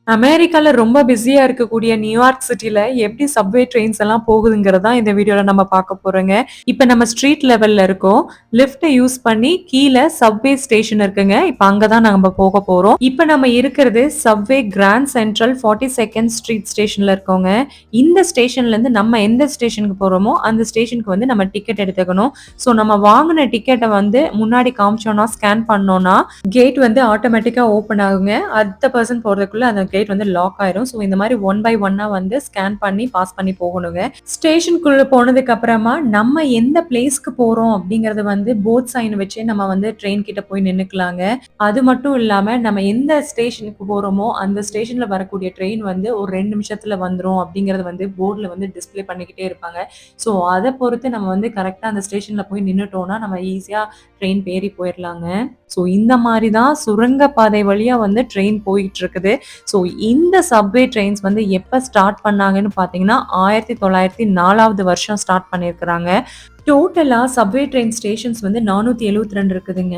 அமெரிக்கால ரொம்ப பிஸியா இருக்கக்கூடிய நியூயார்க் சிட்டில எப்படி சப்வே ட்ரெயின்ஸ் எல்லாம் போகுதுங்கிறது தான் இந்த வீடியோல நம்ம பார்க்க போறோங்க. இப்ப நம்ம ஸ்ட்ரீட் லெவல்ல இருக்கோம். லிஃப்ட்ட யூஸ் பண்ணி கீழ சப்வே ஸ்டேஷன் இருக்குங்க. இப்ப அங்க தான் நம்ம போக போறோம். இப்ப நம்ம இருக்கிறது subway grand central 42nd street ஸ்டேஷன்ல இருக்கோங்க. இந்த ஸ்டேஷன்ல இருந்து நம்ம எந்த ஸ்டேஷனுக்கு போறோமோ அந்த ஸ்டேஷனுக்கு வந்து நம்ம டிக்கெட் எடுத்துக்கணும். ஸோ நம்ம வாங்குன டிக்கெட்ட வந்து முன்னாடி காமிச்சோம்னா, ஸ்கேன் பண்ணோம்னா, கேட் வந்து ஆட்டோமேட்டிக்கா ஓப்பன் ஆகுங்க. அடுத்த பெர்சன் போறதுக்குள்ள அந்த கேட் வந்து லாக் ஆயிரும். ஸோ இந்த மாரி ஒன் பை ஒன்னா வந்து ஸ்கேன் பண்ணி பாஸ் பண்ணி போகணுங்க. ஸ்டேஷனுக்குள்ள போனதுக்கு அப்புறமா நம்ம எந்த பிளேஸ்க்கு போறோம் அப்படிங்கறது வந்து போர்ட் சைன் வச்சு நம்ம வந்து ட்ரெயின் கிட்ட போய் நின்னுக்கலாங்க. அது மட்டும் இல்லாம நம்ம எந்த ஸ்டேஷனுக்கு போறோமோ அந்த ஸ்டேஷன்ல வரக்கூடிய ட்ரெயின் வந்து ஒரு 2 நிமிஷத்துல வந்துரும் அப்படிங்கறது வந்து போர்ட்ல வந்து டிஸ்ப்ளே பண்ணிக்கிட்டே இருப்பாங்க. ஸோ அத பொறுத்து நம்ம வந்து கரெக்ட்டா அந்த ஸ்டேஷன்ல போய் நின்னுட்டோம்னா நம்ம ஈஸியா ட்ரெயின் ஏறி போயிரலாங்க. ஸோ இந்த மாரி தான் சுரங்கப்பாதை வழியா வந்து ட்ரெயின் போயிட்டு இருக்குது. ஸோ இந்த சப்வே ட்ரெயின்ஸ் வந்து எப்ப ஸ்டார்ட் பண்ணாங்கன்னு பார்த்தீங்கன்னா, 1904வது வருஷம் ஸ்டார்ட் பண்ணியிருக்கிறாங்க. டோட்டலா சப்வே ட்ரெயின் ஸ்டேஷன்ஸ் வந்து 472 இருக்குதுங்க.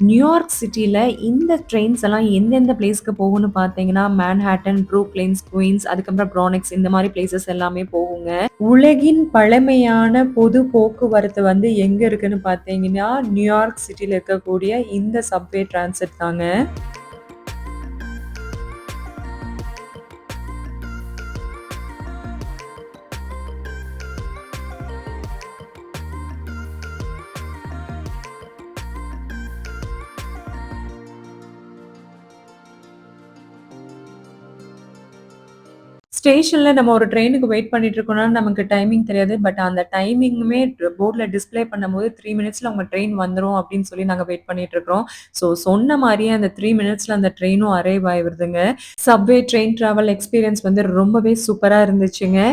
நியூயார்க் சிட்டில இந்த ட்ரெயின்ஸ் எல்லாம் எந்தெந்த பிளேஸ்க்கு போகும்னு பார்த்தீங்கன்னா, மேன்ஹாட்டன், ப்ரூக்லின்ஸ், குயின்ஸ், அதுக்கப்புறம் ப்ரானிக்ஸ் இந்த மாரி பிளேஸஸ் எல்லாமே போகுங்க. உலகின் பழமையான பொது போக்குவரத்து வந்து எங்க இருக்குன்னு பார்த்தீங்கன்னா, நியூயார்க் சிட்டில இருக்கக்கூடிய இந்த சப்வே டிரான்சிட் தாங்க. ஸ்டேஷன்ல நம்ம ஒரு ட்ரெயினுக்கு வெயிட் பண்ணிட்டு இருக்கோம்னா, நமக்கு டைமிங் தெரியாது. பட் அந்த டைமிங்குமே போர்ட்ல டிஸ்ப்ளே பண்ணும்போது 3 மினிட்ஸ்ல உங்க ட்ரெயின் வந்துரும் அப்படின்னு சொல்லி நாங்க வெயிட் பண்ணிட்டு இருக்கிறோம். ஸோ சொன்ன மாரியே அந்த 3 மினிட்ஸ்ல அந்த ட்ரெயினும் அரைவ் ஆயிருதுங்க. சப்வே ட்ரெயின் டிராவல் எக்ஸ்பீரியன்ஸ் வந்து ரொம்பவே சூப்பரா இருந்துச்சுங்க.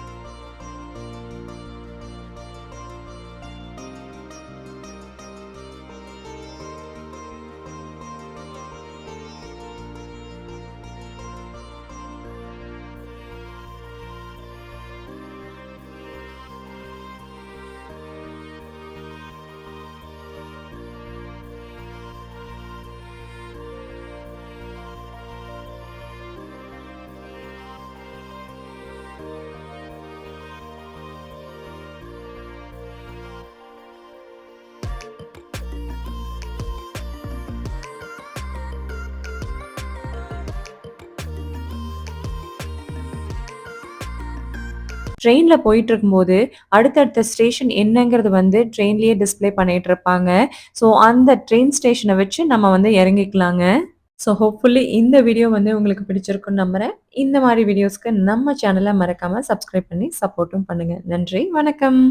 ட்ரெயின்ல போயிட்டுருக்கும்போது, அடுத்தடுத்த ஸ்டேஷன் என்னங்கிறது வந்து ட்ரெயின்லயே டிஸ்ப்ளே பண்ணிட்டு இருப்பாங்க. ஸோ அந்த ட்ரெயின் ஸ்டேஷன வச்சு நம்ம வந்து இறங்கிக்கலாங்க. ஸோ ஹோப்ஃபுல்லி இந்த வீடியோ வந்து உங்களுக்கு பிடிச்சிருக்கும்னு நம்புறேன். இந்த மாரி வீடியோஸ்க்கு நம்ம சேனல மறக்காம சப்ஸ்கிரைப் பண்ணி சப்போர்ட்டும் பண்ணுங்க. நன்றி, வணக்கம்.